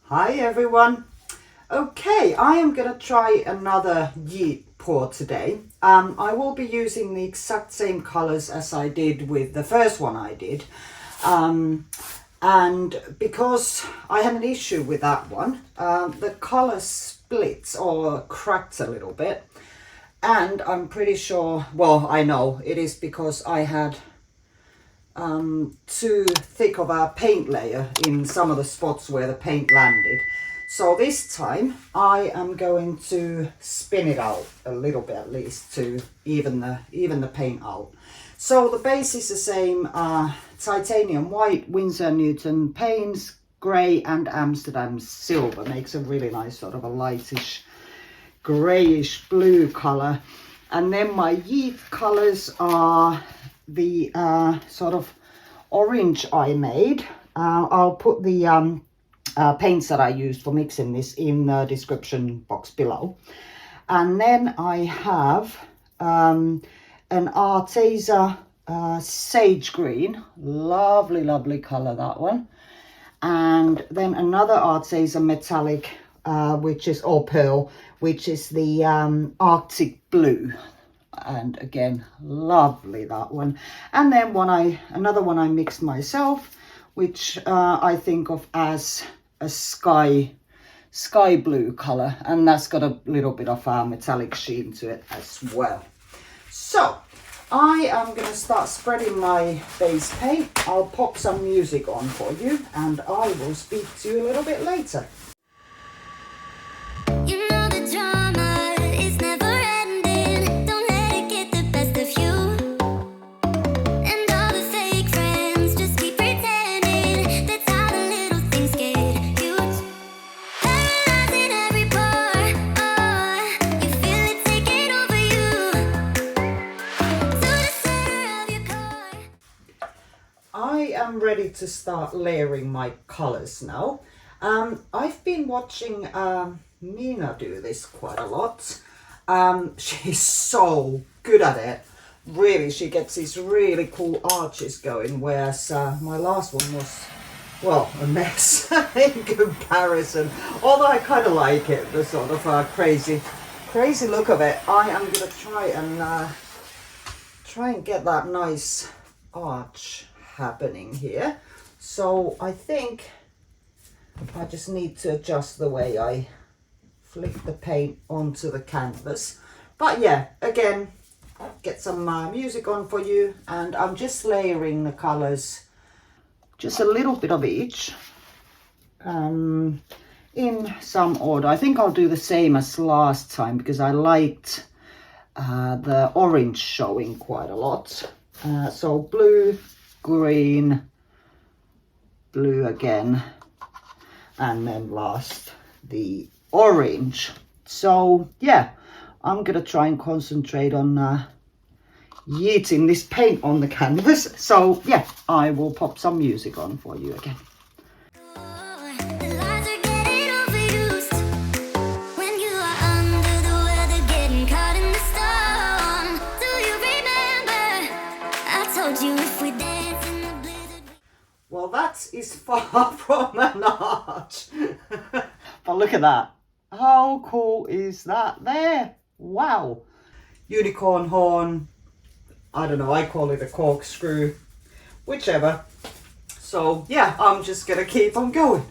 Hi everyone. Okay, I am going to try another Yeet pour today. I will be using the exact same colors as I did with the first one I did. And because I had an issue with that one, the color splits or cracks a little bit. And I'm pretty sure, well, I know it is because I had too thick of a paint layer in some of the spots where the paint landed. So this time I am going to spin it out a little bit at least to even the paint out. So the base is the same, titanium white, Winsor Newton Payne's grey and Amsterdam silver. Makes a really nice sort of a lightish greyish blue colour. And then my Yeet colours are the sort of orange I made. I'll put the paints that I used for mixing this in the description box below. And then I have an Arteza sage green, lovely colour, that one. And then another Arteza metallic, which is or pearl, which is the Arctic blue. And again, lovely, that one. And then another one I mixed myself, which I think of as a sky blue color, and that's got a little bit of a metallic sheen to it as well. So I am going to start spreading my base paint. I'll pop some music on for you and I will speak to you a little bit later. I'm ready to start layering my colors now. I've been watching Mina do this quite a lot. She's so good at it. Really, she gets these really cool arches going, whereas my last one was, well, a mess in comparison. Although I kind of like it, the sort of crazy look of it. I am gonna try and get that nice arch happening here. So I think I just need to adjust the way I flick the paint onto the canvas. But yeah, again, get some music on for you, and I'm just layering the colors, just a little bit of each, in some order. I think I'll do the same as last time because I liked the orange showing quite a lot. So blue, green, blue again, and then last the orange. So yeah, I'm gonna try and concentrate on yeeting this paint on the canvas. So yeah, I will pop some music on for you again. Well, that is far from an arch. But look at that. How cool is that there? Wow. Unicorn horn. I don't know, I call it a corkscrew. Whichever. So yeah, I'm just gonna keep on going.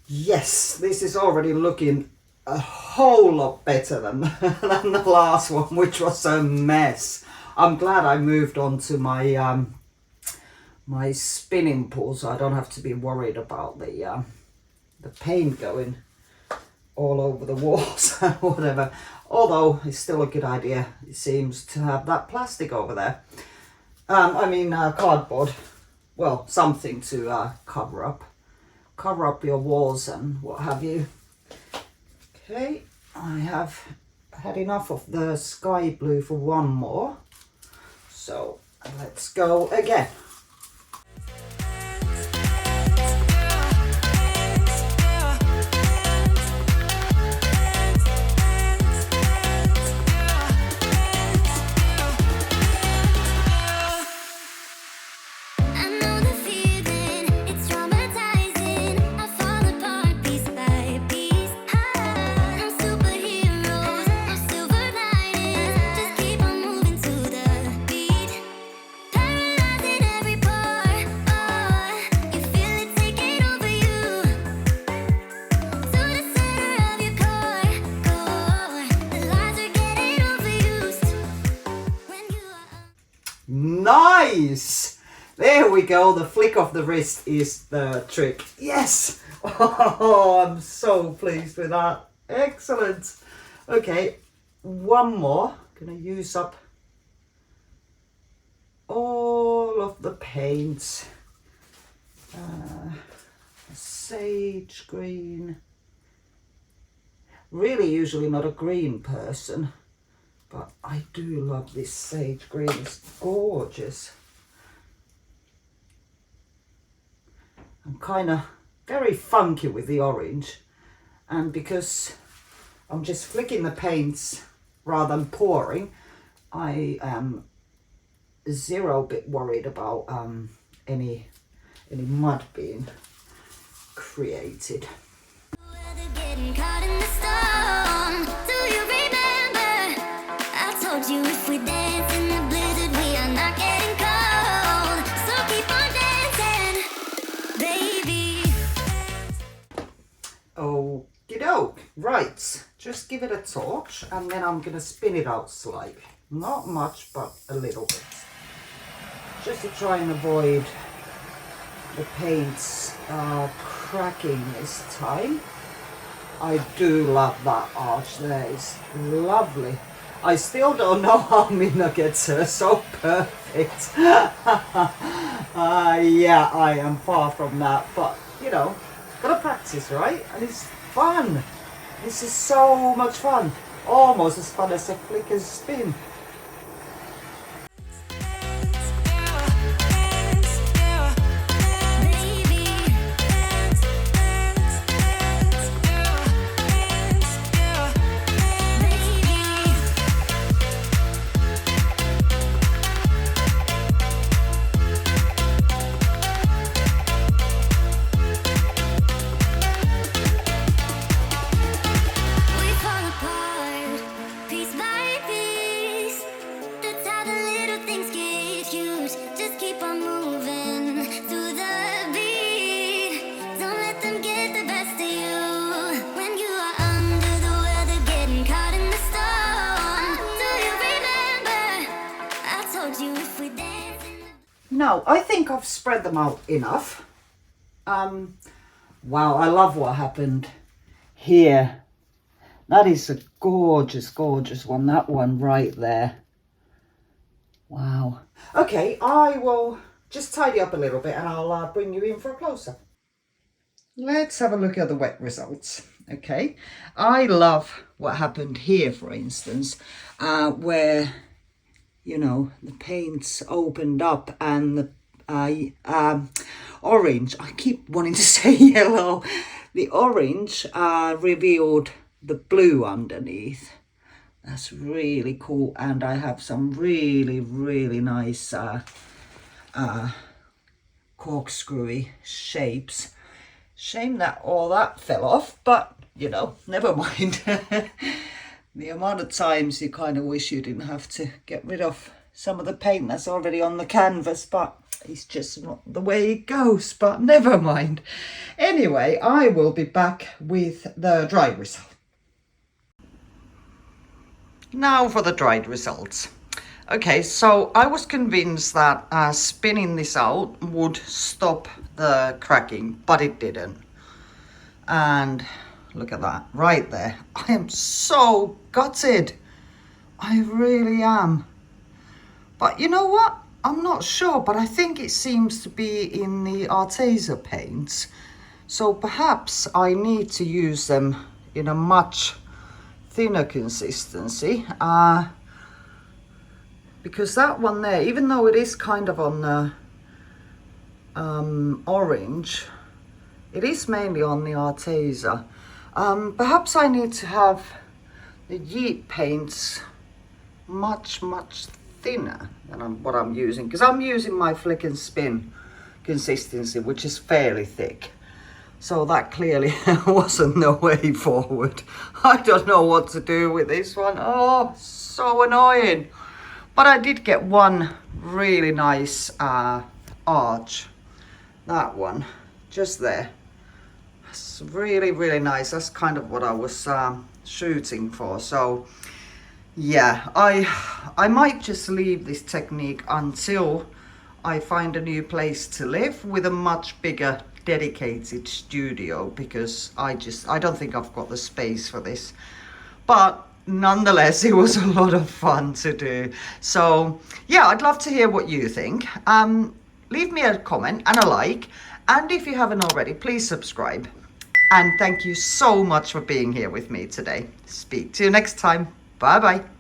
Yes, this is already looking a whole lot better than the last one, which was a mess. I'm glad I moved on to my my spinning pool, so I don't have to be worried about the paint going all over the walls or whatever. Although it's still a good idea, it seems, to have that plastic over there. Cardboard. Well, something to cover up your walls and what have you. Okay, I have had enough of the sky blue for one more, so Let's go again. Nice! There we go. The flick of the wrist is the trick. Yes! Oh, I'm so pleased with that. Excellent. Okay, one more. Gonna use up all of the paints. Sage green. Really usually not a green person, but I do love this sage green. It's gorgeous. I'm kind of very funky with the orange, and because I'm just flicking the paints rather than pouring, I am zero bit worried about any mud being created. You if we dance in the blizzard, we are not getting cold. So keep on dancing, baby. Okie doke. Right, just give it a torch and then I'm gonna spin it out slightly. Not much, but a little bit. Just to try and avoid the paints cracking this time. I do love that arch there. It's lovely. I still don't know how Minna gets her so perfect. Yeah, I am far from that, but you know, gotta practice, right? And it's fun. This is so much fun. Almost as fun as a flicker spin. Now, I think I've spread them out enough. Wow, I love what happened here. That is a gorgeous, gorgeous one. That one right there. Wow. Okay, I will just tidy up a little bit and I'll bring you in for a close-up. Let's have a look at the wet results. Okay, I love what happened here, for instance, where, you know, the paints opened up and the orange, I keep wanting to say yellow, the orange revealed the blue underneath. That's really cool. And I have some really, really nice corkscrewy shapes. Shame that all that fell off, but you know, never mind. The amount of times you kind of wish you didn't have to get rid of some of the paint that's already on the canvas, but it's just not the way it goes, but never mind. Anyway, I will be back with the dried result. Now for the dried results. Okay, so I was convinced that spinning this out would stop the cracking, but it didn't. And look at that, right there. I am so gutted. I really am. But you know what? I'm not sure, but I think it seems to be in the Arteza paints. So perhaps I need to use them in a much thinner consistency. because that one there, even though it is kind of on the orange, it is mainly on the Arteza. Perhaps I need to have the Yeet paints much thinner than what I'm using, because I'm using my flick and spin consistency, which is fairly thick. So that clearly wasn't the way forward. I don't know what to do with this one. Oh, so annoying. But I did get one really nice arch. That one, just there. It's really nice. That's kind of what I was shooting for. So yeah, I might just leave this technique until I find a new place to live with a much bigger dedicated studio, because I don't think I've got the space for this. But nonetheless, it was a lot of fun to do. So yeah, I'd love to hear what you think. Leave me a comment and a like, and if you haven't already, please subscribe. And thank you so much for being here with me today. Speak to you next time. Bye bye.